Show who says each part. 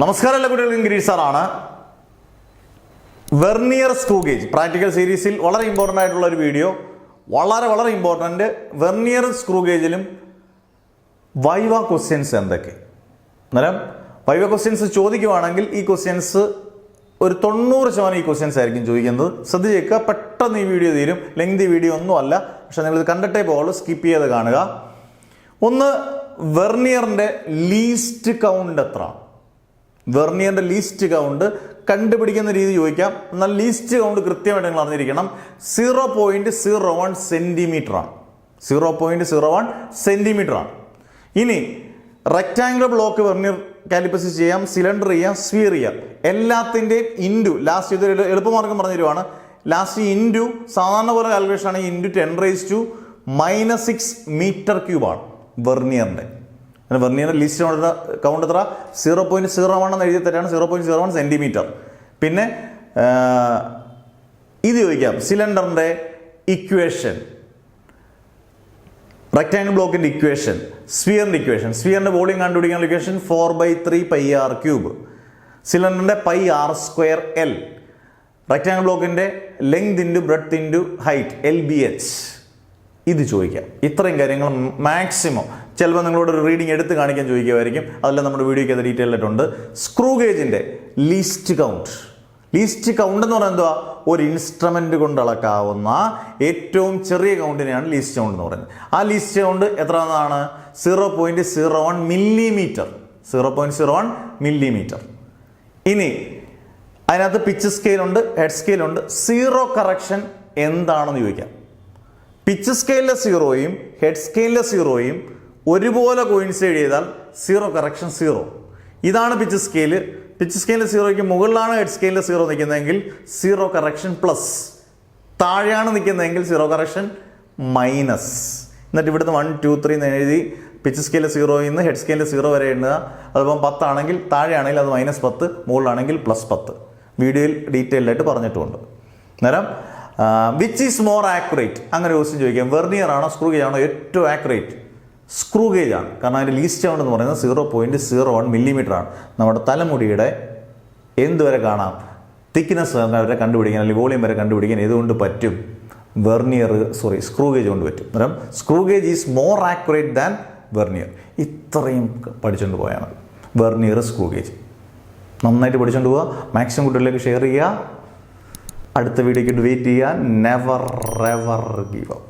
Speaker 1: നമസ്കാരം എല്ലാ കുട്ടികൾക്കും ഗിരീഷ് സാറാണ്. വെർനിയർ സ്ക്രൂ ഗേജ് പ്രാക്ടിക്കൽ സീരീസിൽ വളരെ ഇമ്പോർട്ടൻ്റ് ആയിട്ടുള്ള ഒരു വീഡിയോ, വളരെ ഇമ്പോർട്ടൻ്റ്. വെർനിയർ സ്ക്രൂ ഗേജിലും വൈവ ക്വസ്റ്റ്യൻസ് എന്തൊക്കെ? അന്നേരം വൈവ ക്വസ്റ്റ്യൻസ് ചോദിക്കുവാണെങ്കിൽ ഈ ക്വസ്റ്റ്യൻസ് ഒരു 90% ഈ ക്വസ്റ്റ്യൻസ് ആയിരിക്കും ചോദിക്കുന്നത്. ശ്രദ്ധിച്ചേക്കുക, പെട്ടെന്ന് ഈ വീഡിയോ തീരും. ലെങ്തി വീഡിയോ ഒന്നും അല്ല, പക്ഷെ നിങ്ങളിത് കണ്ടിട്ടേ പോകുള്ളൂ, സ്കിപ്പ് ചെയ്ത് കാണുക. ഒന്ന്, വെർനിയറിൻ്റെ ലീസ്റ്റ് കൗണ്ട് എത്ര? വെർനിയറിൻ്റെ ലീസ്റ്റ് കൗണ്ട് കണ്ടുപിടിക്കുന്ന രീതി ചോദിക്കാം. എന്നാൽ ലീസ്റ്റ് കൗണ്ട് കൃത്യമായിട്ട് നിങ്ങൾ അറിഞ്ഞിരിക്കണം. 0.01 സെൻറ്റിമീറ്റർ ആണ്. 0.01 സെൻറ്റിമീറ്റർ ആണ്. ഇനി റെക്റ്റാങ്കുലർ ബ്ലോക്ക് വെർനിയർ കാലിപ്പേഴ്സ് ചെയ്യാം, സിലിണ്ടർ ചെയ്യാം, സ്ഫിയർ ചെയ്യാം. എല്ലാത്തിൻ്റെയും ഇൻറ്റു ലാസ്റ്റ് ഇത് എളുപ്പമാർഗം പറഞ്ഞു തരുവാണ്. ലാസ്റ്റ് ഇൻറ്റു സാധാരണ പോലെ കാൽക്കുലേഷൻ ആണ് ഇൻറ്റു 10⁻⁻⁶ മീറ്റർ ക്യൂബാണ് വെർനിയറിൻ്റെ. വെർനിയറിൻ്റെ ലിസ്റ്റ് കൗണ്ട് എത്ര? 0.01 എന്ന് എഴുതി തരാണ്. 0.01 സെൻറ്റിമീറ്റർ. പിന്നെ ഇത് ചോദിക്കാം, സിലിണ്ടറിൻ്റെ ഇക്വേഷൻ, റെക്റ്റാങ്കിൾ ബ്ലോക്കിൻ്റെ ഇക്വേഷൻ, സ്ഫിയറിൻ്റെ ഇക്വേഷൻ. സ്ഫിയറിൻ്റെ വോളിയം കണ്ടുപിടിക്കാനുള്ള ഇക്വേഷൻ 4/3πr³. സിലിണ്ടറിൻ്റെ πr²L. റെക്റ്റാങ്കിൾ ബ്ലോക്കിൻ്റെ length into breadth into height LBH. ഇത് ചോദിക്കാം. ഇത്രയും കാര്യങ്ങൾ മാക്സിമം ചിലപ്പോൾ നിങ്ങളോട് ഒരു റീഡിങ് എടുത്ത് കാണിക്കാൻ ചോദിക്കുമായിരിക്കും. അതെല്ലാം നമ്മുടെ വീഡിയോയ്ക്ക് അത് ഡീറ്റെയിൽ ആയിട്ടുണ്ട്. സ്ക്രൂ ഗേജിൻ്റെ ലീസ്റ്റ് കൗണ്ട്. ലീസ്റ്റ് കൗണ്ട് എന്ന് പറയുന്നത് എന്തുവാ? ഒരു ഇൻസ്ട്രുമെൻ്റ് കൊണ്ട് അളക്കാവുന്ന ഏറ്റവും ചെറിയ കൗണ്ടിനെയാണ് ലീസ്റ്റ് കൗണ്ട് എന്ന് പറയുന്നത്. ആ ലീസ്റ്റ് കൗണ്ട് എത്ര എന്നാണ്? 0.01 മില്ലിമീറ്റർ. 0.01 മില്ലിമീറ്റർ. ഇനി അതിനകത്ത് പിച്ച് സ്കെയിലുണ്ട്, ഹെഡ് സ്കെയിലുണ്ട്. സീറോ കറക്ഷൻ എന്താണെന്ന് ചോദിക്കാം. പിച്ച് സ്കെയിലിലെ 0യും ഹെഡ് സ്കെയിലിലെ 0യും ഒരുപോലെ കോയിൻസൈഡ് ചെയ്താൽ സീറോ കറക്ഷൻ 0. ഇതാണ് പിച്ച് സ്കെയില്. പിച്ച് സ്കെയിലിലെ 0യ്ക്ക് മുകളിലാണ് ഹെഡ് സ്കെയിലിലെ 0 നിൽക്കുന്നതെങ്കിൽ സീറോ കറക്ഷൻ പ്ലസ്. താഴെയാണ് നിൽക്കുന്നതെങ്കിൽ സീറോ കറക്ഷൻ മൈനസ്. എന്നിട്ട് ഇവിടുന്ന് 1 2 3 എന്ന് എഴുതി പിച്ച് സ്കെയിലിലെ 0യിൽ നിന്ന് ഹെഡ് സ്കെയിലിലെ 0 വരെ എണ്ണുക. അതിപ്പം 10 ആണെങ്കിൽ താഴെയാണെങ്കിൽ അത് -10, മുകളിലാണെങ്കിൽ +10. വീഡിയോയിൽ ഡീറ്റെയിൽഡ് ആയിട്ട് പറഞ്ഞിട്ടുമുണ്ട്. അന്നേരം വിച്ച് ഈസ് മോർ ആക്യുറേറ്റ്? അങ്ങനെ ക്വസ്റ്റ്യൻ ചോദിക്കാം. വെർനിയർ ആണോ സ്ക്രൂ ഗേജ് ആണോ ഏറ്റവും ആക്യുറേറ്റ്? സ്ക്രൂ ഗേജ് ആണ്. കാരണം അതിൻ്റെ ലീസ്റ്റ് കൗണ്ട് എന്ന് പറയുന്നത് 0.01 മില്ലിമീറ്റർ ആണ്. നമ്മുടെ തലമുടിയുടെ എന്തുവരെ കാണാം, തിക്നെസ് വരെ കണ്ടുപിടിക്കാൻ, അല്ലെങ്കിൽ വോളിയം വരെ കണ്ടുപിടിക്കാൻ ഇതുകൊണ്ട് പറ്റും. സ്ക്രൂ ഗേജ് കൊണ്ട് പറ്റും. അന്നേരം screw gauge is more accurate than vernier. ഇത്രയും പഠിച്ചുകൊണ്ട് പോയാൽ മതി. വെർനിയർ, സ്ക്രൂ ഗേജ് നന്നായിട്ട് പഠിച്ചുകൊണ്ട് പോവുക. മാക്സിമം കുട്ടികളിലേക്ക് ഷെയർ ചെയ്യുക. അടുത്ത വീഡിയോയ്ക്ക് വെയിറ്റ് ചെയ്യുക. Never ever give up.